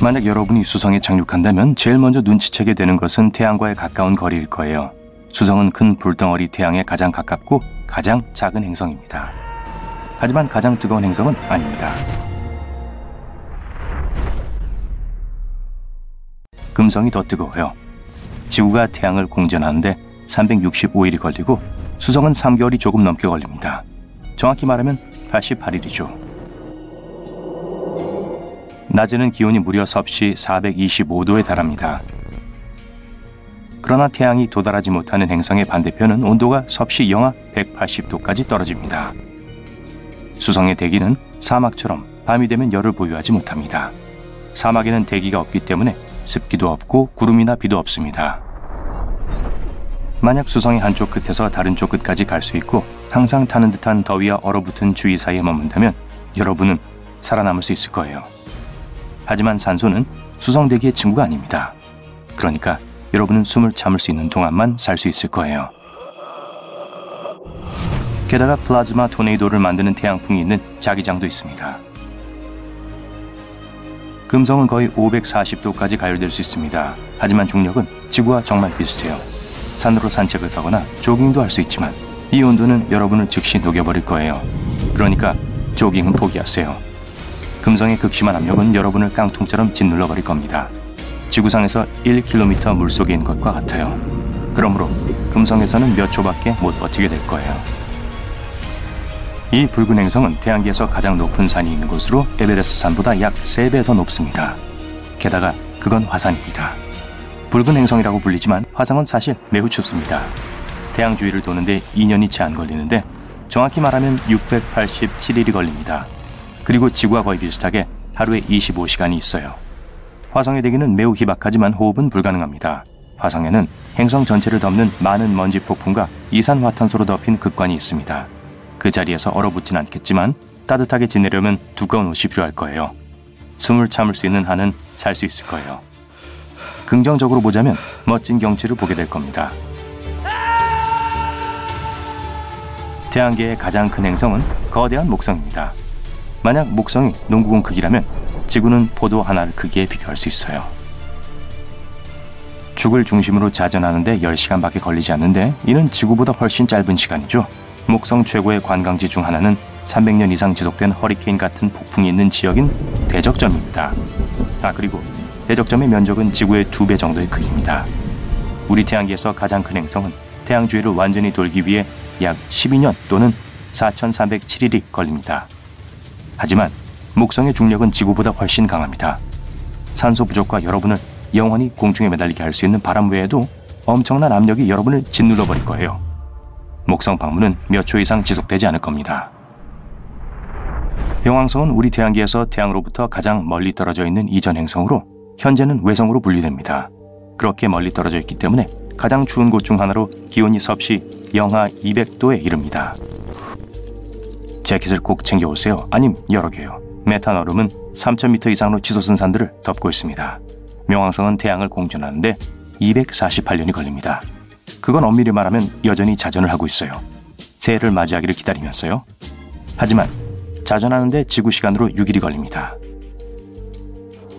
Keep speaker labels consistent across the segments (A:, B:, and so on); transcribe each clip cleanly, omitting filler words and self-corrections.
A: 만약 여러분이 수성에 착륙한다면 제일 먼저 눈치채게 되는 것은 태양과의 가까운 거리일 거예요. 수성은 큰 불덩어리 태양에 가장 가깝고 가장 작은 행성입니다. 하지만 가장 뜨거운 행성은 아닙니다. 금성이 더 뜨거워요. 지구가 태양을 공전하는데 365일이 걸리고 수성은 3개월이 조금 넘게 걸립니다. 정확히 말하면 88일이죠. 낮에는 기온이 무려 섭씨 425도에 달합니다. 그러나 태양이 도달하지 못하는 행성의 반대편은 온도가 섭씨 영하 180도까지 떨어집니다. 수성의 대기는 사막처럼 밤이 되면 열을 보유하지 못합니다. 사막에는 대기가 없기 때문에 습기도 없고 구름이나 비도 없습니다. 만약 수성의 한쪽 끝에서 다른 쪽 끝까지 갈 수 있고 항상 타는 듯한 더위와 얼어붙은 주위 사이에 머문다면 여러분은 살아남을 수 있을 거예요. 하지만 산소는 수성 대기의 친구가 아닙니다. 그러니까 여러분은 숨을 참을 수 있는 동안만 살 수 있을 거예요. 게다가 플라즈마 토네이도를 만드는 태양풍이 있는 자기장도 있습니다. 금성은 거의 540도까지 가열될 수 있습니다. 하지만 중력은 지구와 정말 비슷해요. 산으로 산책을 가거나 조깅도 할 수 있지만 이 온도는 여러분을 즉시 녹여버릴 거예요. 그러니까 조깅은 포기하세요. 금성의 극심한 압력은 여러분을 깡통처럼 짓눌러버릴 겁니다. 지구상에서 1km 물속에 있는 것과 같아요. 그러므로 금성에서는 몇 초밖에 못 버티게 될 거예요. 이 붉은 행성은 태양계에서 가장 높은 산이 있는 곳으로 에베레스트 산보다 약 3배 더 높습니다. 게다가 그건 화산입니다. 붉은 행성이라고 불리지만 화성은 사실 매우 춥습니다. 태양 주위를 도는데 2년이 채 안 걸리는데 정확히 말하면 687일이 걸립니다. 그리고 지구와 거의 비슷하게 하루에 25시간이 있어요. 화성의 대기는 매우 희박하지만 호흡은 불가능합니다. 화성에는 행성 전체를 덮는 많은 먼지 폭풍과 이산화탄소로 덮인 극관이 있습니다. 그 자리에서 얼어붙진 않겠지만 따뜻하게 지내려면 두꺼운 옷이 필요할 거예요. 숨을 참을 수 있는 한은 살 수 있을 거예요. 긍정적으로 보자면 멋진 경치를 보게 될 겁니다. 태양계의 가장 큰 행성은 거대한 목성입니다. 만약 목성이 농구공 크기라면 지구는 포도 하나를 크기에 비교할 수 있어요. 죽을 중심으로 자전하는데 10시간밖에 걸리지 않는데 이는 지구보다 훨씬 짧은 시간이죠. 목성 최고의 관광지 중 하나는 300년 이상 지속된 허리케인 같은 폭풍이 있는 지역인 대적점입니다. 그리고 대적점의 면적은 지구의 2배 정도의 크기입니다. 우리 태양계에서 가장 큰 행성은 태양 주위를 완전히 돌기 위해 약 12년 또는 4307일이 걸립니다. 하지만 목성의 중력은 지구보다 훨씬 강합니다. 산소 부족과 여러분을 영원히 공중에 매달리게 할 수 있는 바람 외에도 엄청난 압력이 여러분을 짓눌러버릴 거예요. 목성 방문은 몇 초 이상 지속되지 않을 겁니다. 병왕성은 우리 태양계에서 태양으로부터 가장 멀리 떨어져 있는 이전 행성으로 현재는 외성으로 분리됩니다. 그렇게 멀리 떨어져 있기 때문에 가장 추운 곳 중 하나로 기온이 섭씨 영하 200도에 이릅니다. 재킷을 꼭 챙겨오세요. 아님 여러 개요. 메탄 얼음은 3000m 이상으로 치솟은 산들을 덮고 있습니다. 명왕성은 태양을 공전하는데 248년이 걸립니다. 그건 엄밀히 말하면 여전히 자전을 하고 있어요. 새해를 맞이하기를 기다리면서요. 하지만 자전하는데 지구 시간으로 6일이 걸립니다.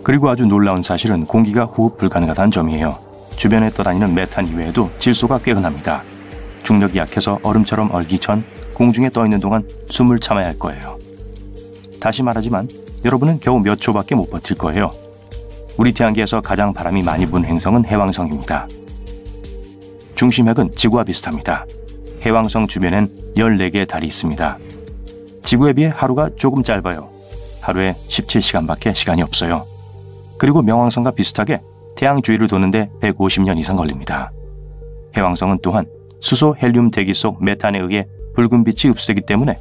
A: 그리고 아주 놀라운 사실은 공기가 호흡 불가능하다는 점이에요. 주변에 떠다니는 메탄 이외에도 질소가 꽤 흔합니다. 중력이 약해서 얼음처럼 얼기 전 공중에 떠있는 동안 숨을 참아야 할 거예요. 다시 말하지만 여러분은 겨우 몇 초밖에 못 버틸 거예요. 우리 태양계에서 가장 바람이 많이 부는 행성은 해왕성입니다. 중심핵은 지구와 비슷합니다. 해왕성 주변엔 14개의 달이 있습니다. 지구에 비해 하루가 조금 짧아요. 하루에 17시간밖에 시간이 없어요. 그리고 명왕성과 비슷하게 태양 주위를 도는데 150년 이상 걸립니다. 해왕성은 또한 수소 헬륨 대기 속 메탄에 의해 붉은 빛이 흡수되기 때문에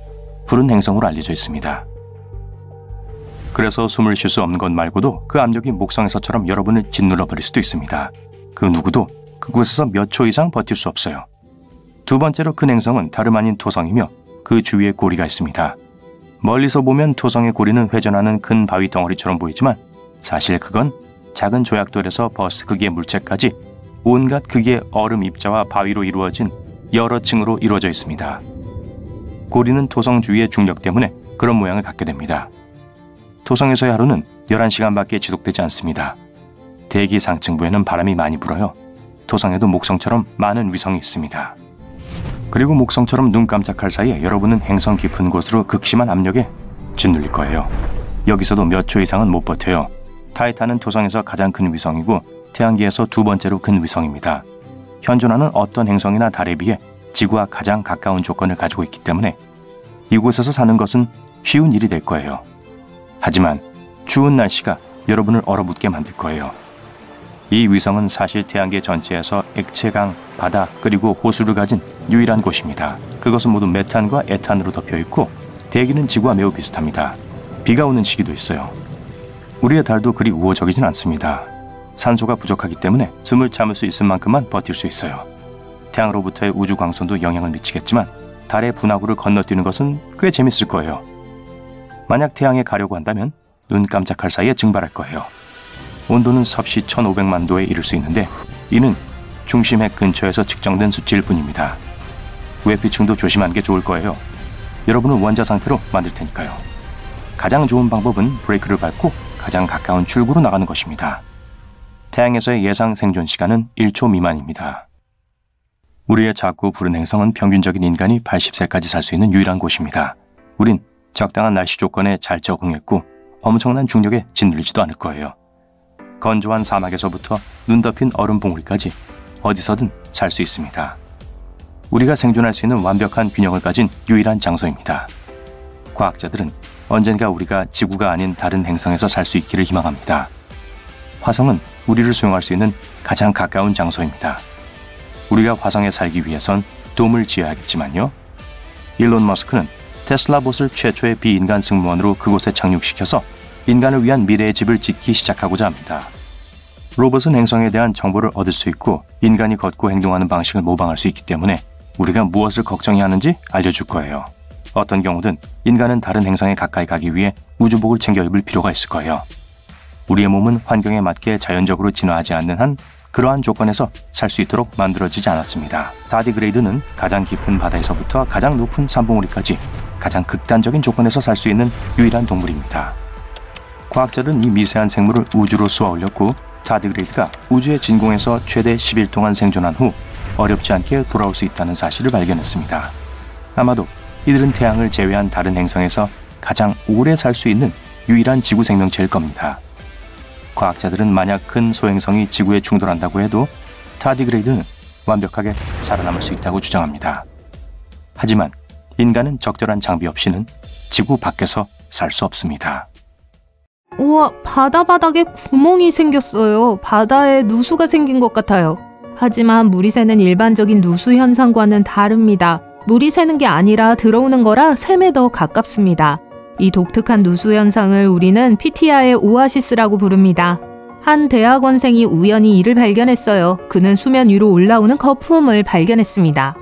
A: 푸른 행성으로 알려져 있습니다. 그래서 숨을 쉴 수 없는 것 말고도 그 압력이 목성에서처럼 여러분을 짓눌러버릴 수도 있습니다. 그 누구도 그곳에서 몇 초 이상 버틸 수 없어요. 두 번째로 큰 행성은 다름 아닌 토성이며 그 주위에 고리가 있습니다. 멀리서 보면 토성의 고리는 회전하는 큰 바위 덩어리처럼 보이지만 사실 그건 작은 조약돌에서 버스 크기의 물체까지 온갖 크기의 얼음 입자와 바위로 이루어진 여러 층으로 이루어져 있습니다. 고리는 토성 주위의 중력 때문에 그런 모양을 갖게 됩니다. 토성에서의 하루는 11시간밖에 지속되지 않습니다. 대기 상층부에는 바람이 많이 불어요. 토성에도 목성처럼 많은 위성이 있습니다. 그리고 목성처럼 눈 깜짝할 사이에 여러분은 행성 깊은 곳으로 극심한 압력에 짓눌릴 거예요. 여기서도 몇 초 이상은 못 버텨요. 타이탄은 토성에서 가장 큰 위성이고 태양계에서 두 번째로 큰 위성입니다. 현존하는 어떤 행성이나 달에 비해 지구와 가장 가까운 조건을 가지고 있기 때문에 이곳에서 사는 것은 쉬운 일이 될 거예요. 하지만 추운 날씨가 여러분을 얼어붙게 만들 거예요. 이 위성은 사실 태양계 전체에서 액체강, 바다, 그리고 호수를 가진 유일한 곳입니다. 그것은 모두 메탄과 에탄으로 덮여있고 대기는 지구와 매우 비슷합니다. 비가 오는 시기도 있어요. 우리의 달도 그리 우호적이진 않습니다. 산소가 부족하기 때문에 숨을 참을 수 있을 만큼만 버틸 수 있어요. 태양으로부터의 우주 광선도 영향을 미치겠지만 달의 분화구를 건너뛰는 것은 꽤 재밌을 거예요. 만약 태양에 가려고 한다면 눈 깜짝할 사이에 증발할 거예요. 온도는 섭씨 1500만 도에 이를 수 있는데 이는 중심핵 근처에서 측정된 수치일 뿐입니다. 외피층도 조심하는 게 좋을 거예요. 여러분은 원자 상태로 만들 테니까요. 가장 좋은 방법은 브레이크를 밟고 가장 가까운 출구로 나가는 것입니다. 태양에서의 예상 생존 시간은 1초 미만입니다. 우리의 작고 푸른 행성은 평균적인 인간이 80세까지 살 수 있는 유일한 곳입니다. 우린 적당한 날씨 조건에 잘 적응했고 엄청난 중력에 짓눌리지도 않을 거예요. 건조한 사막에서부터 눈 덮인 얼음 봉우리까지 어디서든 살 수 있습니다. 우리가 생존할 수 있는 완벽한 균형을 가진 유일한 장소입니다. 과학자들은 언젠가 우리가 지구가 아닌 다른 행성에서 살 수 있기를 희망합니다. 화성은 우리를 수용할 수 있는 가장 가까운 장소입니다. 우리가 화성에 살기 위해선 돔을 지어야겠지만요. 일론 머스크는 테슬라봇을 최초의 비인간 승무원으로 그곳에 착륙시켜서 인간을 위한 미래의 집을 짓기 시작하고자 합니다. 로봇은 행성에 대한 정보를 얻을 수 있고 인간이 걷고 행동하는 방식을 모방할 수 있기 때문에 우리가 무엇을 걱정해야 하는지 알려줄 거예요. 어떤 경우든 인간은 다른 행성에 가까이 가기 위해 우주복을 챙겨 입을 필요가 있을 거예요. 우리의 몸은 환경에 맞게 자연적으로 진화하지 않는 한 그러한 조건에서 살 수 있도록 만들어지지 않았습니다. 타디그레이드는 가장 깊은 바다에서부터 가장 높은 산봉우리까지 가장 극단적인 조건에서 살 수 있는 유일한 동물입니다. 과학자들은 이 미세한 생물을 우주로 쏘아 올렸고 타디그레이드가 우주의 진공에서 최대 10일 동안 생존한 후 어렵지 않게 돌아올 수 있다는 사실을 발견했습니다. 아마도 이들은 태양을 제외한 다른 행성에서 가장 오래 살 수 있는 유일한 지구 생명체일 겁니다. 과학자들은 만약 큰 소행성이 지구에 충돌한다고 해도 타디그레이드는 완벽하게 살아남을 수 있다고 주장합니다. 하지만 인간은 적절한 장비 없이는 지구 밖에서 살 수 없습니다.
B: 우와, 바다 바닥에 구멍이 생겼어요. 바다에 누수가 생긴 것 같아요. 하지만 물이 새는 일반적인 누수 현상과는 다릅니다. 물이 새는 게 아니라 들어오는 거라 샘에 더 가깝습니다. 이 독특한 누수 현상을 우리는 피티아의 오아시스라고 부릅니다. 한 대학원생이 우연히 이를 발견했어요. 그는 수면 위로 올라오는 거품을 발견했습니다.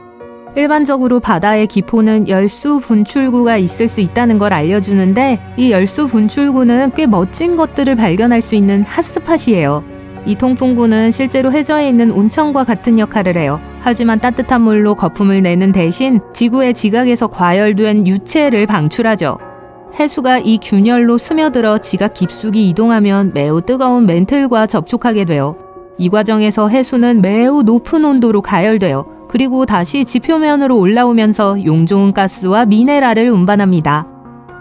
B: 일반적으로 바다의 기포는 열수 분출구가 있을 수 있다는 걸 알려주는데 이 열수 분출구는 꽤 멋진 것들을 발견할 수 있는 핫스팟이에요. 이 통풍구는 실제로 해저에 있는 온천과 같은 역할을 해요. 하지만 따뜻한 물로 거품을 내는 대신 지구의 지각에서 과열된 유체를 방출하죠. 해수가 이 균열로 스며들어 지각 깊숙이 이동하면 매우 뜨거운 멘틀과 접촉하게 돼요. 이 과정에서 해수는 매우 높은 온도로 가열돼요. 그리고 다시 지표면으로 올라오면서 용좋은 가스와 미네랄을 운반합니다.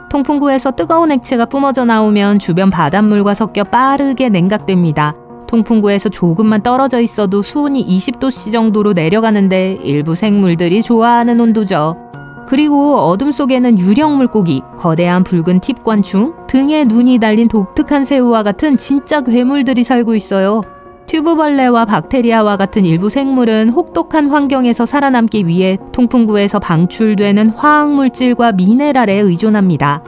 B: 통풍구에서 뜨거운 액체가 뿜어져 나오면 주변 바닷물과 섞여 빠르게 냉각됩니다. 통풍구에서 조금만 떨어져 있어도 수온이 20도씨 정도로 내려가는데 일부 생물들이 좋아하는 온도죠. 그리고 어둠 속에는 유령 물고기, 거대한 붉은 팁관충, 등에 눈이 달린 독특한 새우와 같은 진짜 괴물들이 살고 있어요. 튜브벌레와 박테리아와 같은 일부 생물은 혹독한 환경에서 살아남기 위해 통풍구에서 방출되는 화학물질과 미네랄에 의존합니다.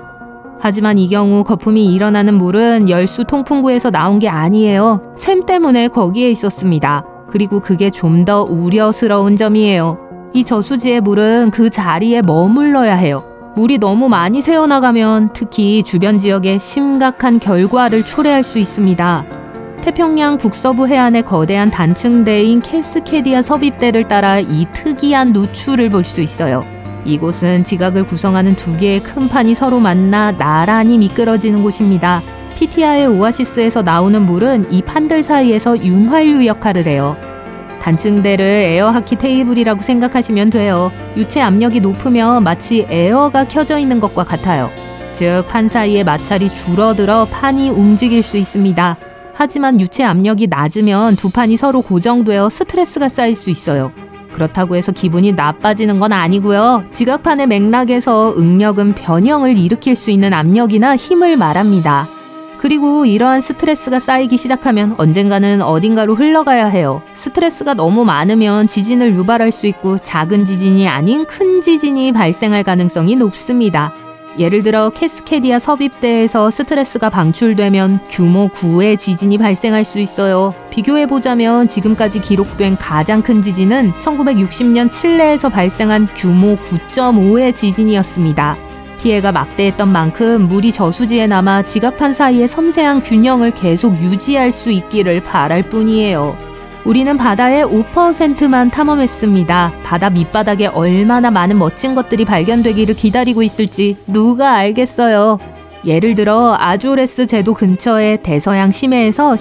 B: 하지만 이 경우 거품이 일어나는 물은 열수 통풍구에서 나온 게 아니에요. 샘 때문에 거기에 있었습니다. 그리고 그게 좀 더 우려스러운 점이에요. 이 저수지의 물은 그 자리에 머물러야 해요. 물이 너무 많이 새어나가면 특히 주변 지역에 심각한 결과를 초래할 수 있습니다. 태평양 북서부 해안의 거대한 단층대인 캐스케디아 섭입대를 따라 이 특이한 누출을 볼 수 있어요. 이곳은 지각을 구성하는 두 개의 큰 판이 서로 만나 나란히 미끄러지는 곳입니다. 피티아의 오아시스에서 나오는 물은 이 판들 사이에서 윤활유 역할을 해요. 단층대를 에어하키 테이블이라고 생각하시면 돼요. 유체 압력이 높으면 마치 에어가 켜져 있는 것과 같아요. 즉, 판 사이의 마찰이 줄어들어 판이 움직일 수 있습니다. 하지만 유체 압력이 낮으면 두 판이 서로 고정되어 스트레스가 쌓일 수 있어요. 그렇다고 해서 기분이 나빠지는 건 아니고요. 지각판의 맥락에서 응력은 변형을 일으킬 수 있는 압력이나 힘을 말합니다. 그리고 이러한 스트레스가 쌓이기 시작하면 언젠가는 어딘가로 흘러가야 해요. 스트레스가 너무 많으면 지진을 유발할 수 있고 작은 지진이 아닌 큰 지진이 발생할 가능성이 높습니다. 예를 들어 캐스케디아 섭입대에서 스트레스가 방출되면 규모 9의 지진이 발생할 수 있어요. 비교해보자면 지금까지 기록된 가장 큰 지진은 1960년 칠레에서 발생한 규모 9.5의 지진이었습니다. 피해가 막대했던 만큼 물이 저수지에 남아 지각판 사이의 섬세한 균형을 계속 유지할 수 있기를 바랄 뿐이에요. 우리는 바다의 5%만 탐험했습니다. 바다 밑바닥에 얼마나 많은 멋진 것들이 발견되기를 기다리고 있을지 누가 알겠어요. 예를 들어 아조레스 제도 근처의 대서양 심해에서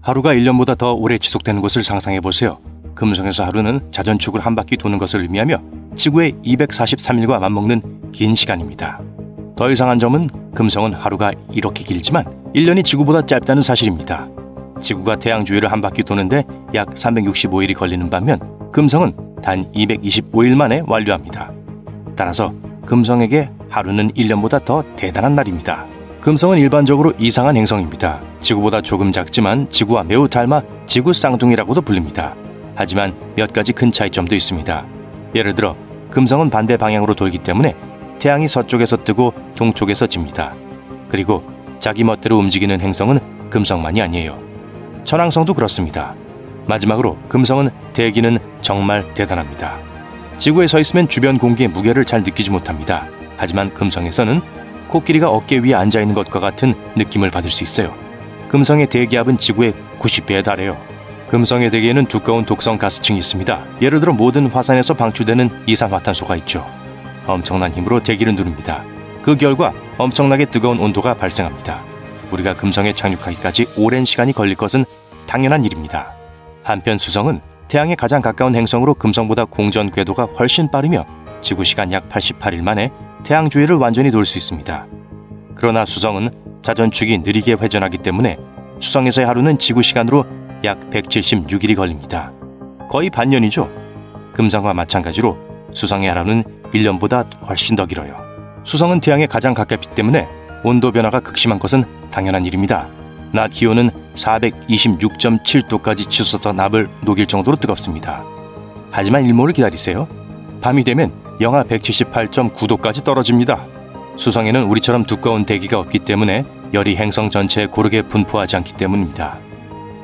A: 하루가 1년보다 더 오래 지속되는 것을 상상해보세요. 금성에서 하루는 자전축을 한 바퀴 도는 것을 의미하며 지구의 243일과 맞먹는 긴 시간입니다. 더 이상한 점은 금성은 하루가 이렇게 길지만 1년이 지구보다 짧다는 사실입니다. 지구가 태양 주위를 한 바퀴 도는데 약 365일이 걸리는 반면 금성은 단 225일 만에 완료합니다. 따라서 금성에게 하루는 1년보다 더 대단한 날입니다. 금성은 일반적으로 이상한 행성입니다. 지구보다 조금 작지만 지구와 매우 닮아 지구 쌍둥이라고도 불립니다. 하지만 몇 가지 큰 차이점도 있습니다. 예를 들어 금성은 반대 방향으로 돌기 때문에 태양이 서쪽에서 뜨고 동쪽에서 집니다. 그리고 자기 멋대로 움직이는 행성은 금성만이 아니에요. 천왕성도 그렇습니다. 마지막으로 금성은 대기는 정말 대단합니다. 지구에 서 있으면 주변 공기의 무게를 잘 느끼지 못합니다. 하지만 금성에서는 코끼리가 어깨 위에 앉아있는 것과 같은 느낌을 받을 수 있어요. 금성의 대기압은 지구의 90배에 달해요. 금성의 대기에는 두꺼운 독성 가스층이 있습니다. 예를 들어 모든 화산에서 방출되는 이산화탄소가 있죠. 엄청난 힘으로 대기를 누릅니다. 그 결과 엄청나게 뜨거운 온도가 발생합니다. 우리가 금성에 착륙하기까지 오랜 시간이 걸릴 것은 당연한 일입니다. 한편 수성은 태양에 가장 가까운 행성으로 금성보다 공전 궤도가 훨씬 빠르며 지구 시간 약 88일 만에 태양 주위를 완전히 돌 수 있습니다. 그러나 수성은 자전축이 느리게 회전하기 때문에 수성에서의 하루는 지구 시간으로 약 176일이 걸립니다. 거의 반년이죠. 금성과 마찬가지로 수성의 하루는 1년보다 훨씬 더 길어요. 수성은 태양에 가장 가깝기 때문에 온도 변화가 극심한 것은 당연한 일입니다. 낮 기온은 426.7도까지 치솟아서 납을 녹일 정도로 뜨겁습니다. 하지만 일몰을 기다리세요. 밤이 되면 영하 178.9도까지 떨어집니다. 수성에는 우리처럼 두꺼운 대기가 없기 때문에 열이 행성 전체에 고르게 분포하지 않기 때문입니다.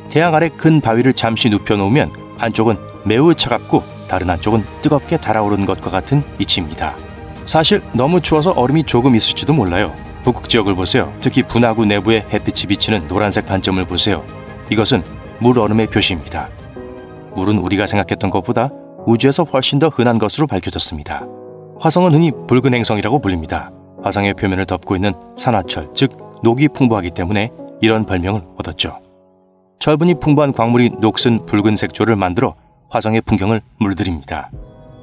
A: 태양 아래 큰 바위를 잠시 눕혀놓으면 한쪽은 매우 차갑고 다른 한쪽은 뜨겁게 달아오르는 것과 같은 이치입니다. 사실 너무 추워서 얼음이 조금 있을지도 몰라요. 북극 지역을 보세요. 특히 분화구 내부에 햇빛이 비치는 노란색 반점을 보세요. 이것은 물얼음의 표시입니다. 물은 우리가 생각했던 것보다 우주에서 훨씬 더 흔한 것으로 밝혀졌습니다. 화성은 흔히 붉은 행성이라고 불립니다. 화성의 표면을 덮고 있는 산화철, 즉 녹이 풍부하기 때문에 이런 별명을 얻었죠. 철분이 풍부한 광물이 녹슨 붉은 색조를 만들어 화성의 풍경을 물들입니다.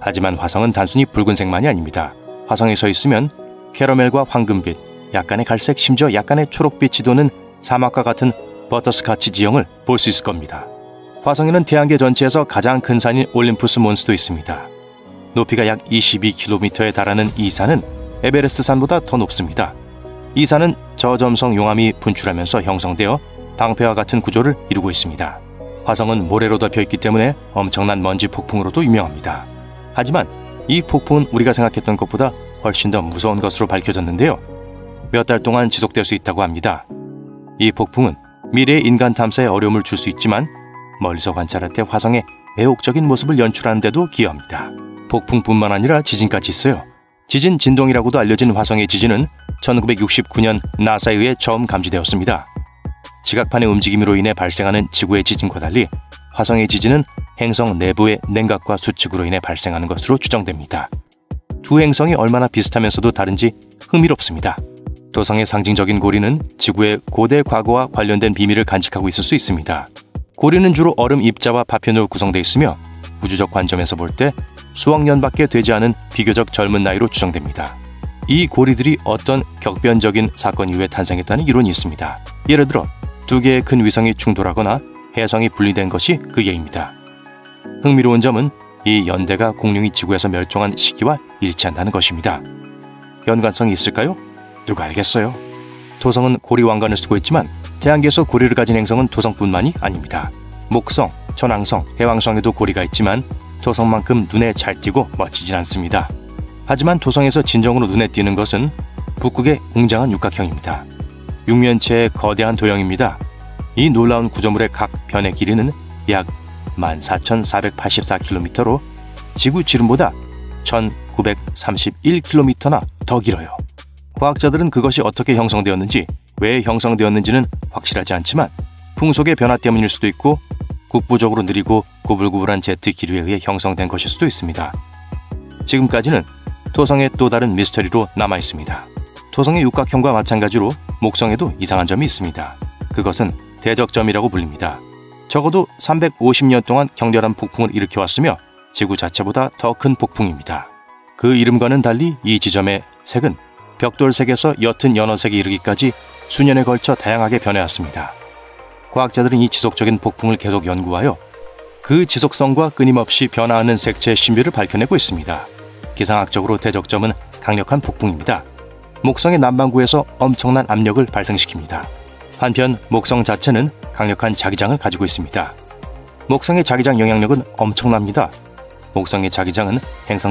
A: 하지만 화성은 단순히 붉은색만이 아닙니다. 화성에 서 있으면 캐러멜과 황금빛, 약간의 갈색, 심지어 약간의 초록빛이 도는 사막과 같은 버터스카치 지형을 볼 수 있을 겁니다. 화성에는 태양계 전체에서 가장 큰 산인 올림푸스 몬스도 있습니다. 높이가 약 22km에 달하는 이 산은 에베레스트 산보다 더 높습니다. 이 산은 저점성 용암이 분출하면서 형성되어 방패와 같은 구조를 이루고 있습니다. 화성은 모래로 덮여있기 때문에 엄청난 먼지 폭풍으로도 유명합니다. 하지만 이 폭풍은 우리가 생각했던 것보다 훨씬 더 무서운 것으로 밝혀졌는데요. 몇 달 동안 지속될 수 있다고 합니다. 이 폭풍은 미래의 인간 탐사에 어려움을 줄 수 있지만 멀리서 관찰할 때 화성의 매혹적인 모습을 연출하는 데도 기여합니다. 폭풍뿐만 아니라 지진까지 있어요. 지진 진동이라고도 알려진 화성의 지진은 1969년 나사에 의해 처음 감지되었습니다. 지각판의 움직임으로 인해 발생하는 지구의 지진과 달리 화성의 지진은 행성 내부의 냉각과 수축으로 인해 발생하는 것으로 추정됩니다. 두 행성이 얼마나 비슷하면서도 다른지 흥미롭습니다. 토성의 상징적인 고리는 지구의 고대 과거와 관련된 비밀을 간직하고 있을 수 있습니다. 고리는 주로 얼음 입자와 파편으로 구성되어 있으며 우주적 관점에서 볼 때 수억 년밖에 되지 않은 비교적 젊은 나이로 추정됩니다. 이 고리들이 어떤 격변적인 사건 이후에 탄생했다는 이론이 있습니다. 예를 들어 두 개의 큰 위성이 충돌하거나 해성이 분리된 것이 그 예입니다. 흥미로운 점은 이 연대가 공룡이 지구에서 멸종한 시기와 일치한다는 것입니다. 연관성이 있을까요? 누가 알겠어요? 토성은 고리 왕관을 쓰고 있지만 태양계에서 고리를 가진 행성은 토성뿐만이 아닙니다. 목성, 천왕성, 해왕성에도 고리가 있지만 토성만큼 눈에 잘 띄고 멋지진 않습니다. 하지만 토성에서 진정으로 눈에 띄는 것은 북극의 웅장한 육각형입니다. 육면체의 거대한 도형입니다. 이 놀라운 구조물의 각 변의 길이는 약 14,484km로 지구 지름보다 1,931km나 더 길어요. 과학자들은 그것이 어떻게 형성되었는지, 왜 형성되었는지는 확실하지 않지만 풍속의 변화 때문일 수도 있고 국부적으로 느리고 구불구불한 제트 기류에 의해 형성된 것일 수도 있습니다. 지금까지는 토성의 또 다른 미스터리로 남아있습니다. 토성의 육각형과 마찬가지로 목성에도 이상한 점이 있습니다. 그것은 대적점이라고 불립니다. 적어도 350년 동안 격렬한 폭풍을 일으켜왔으며 지구 자체보다 더 큰 폭풍입니다. 그 이름과는 달리 이 지점의 색은 벽돌색에서 옅은 연어색에 이르기까지 수년에 걸쳐 다양하게 변해왔습니다. 과학자들은 이 지속적인 폭풍을 계속 연구하여 그 지속성과 끊임없이 변화하는 색채의 신비를 밝혀내고 있습니다. 기상학적으로 대적점은 강력한 폭풍입니다. 목성의 남반구에서 엄청난 압력을 발생시킵니다. 한편 목성 자체는 강력한 자기장을 가지고 있습니다. 목성의 자기장 영향력은 엄청납니다. 목성의 자기장은 행성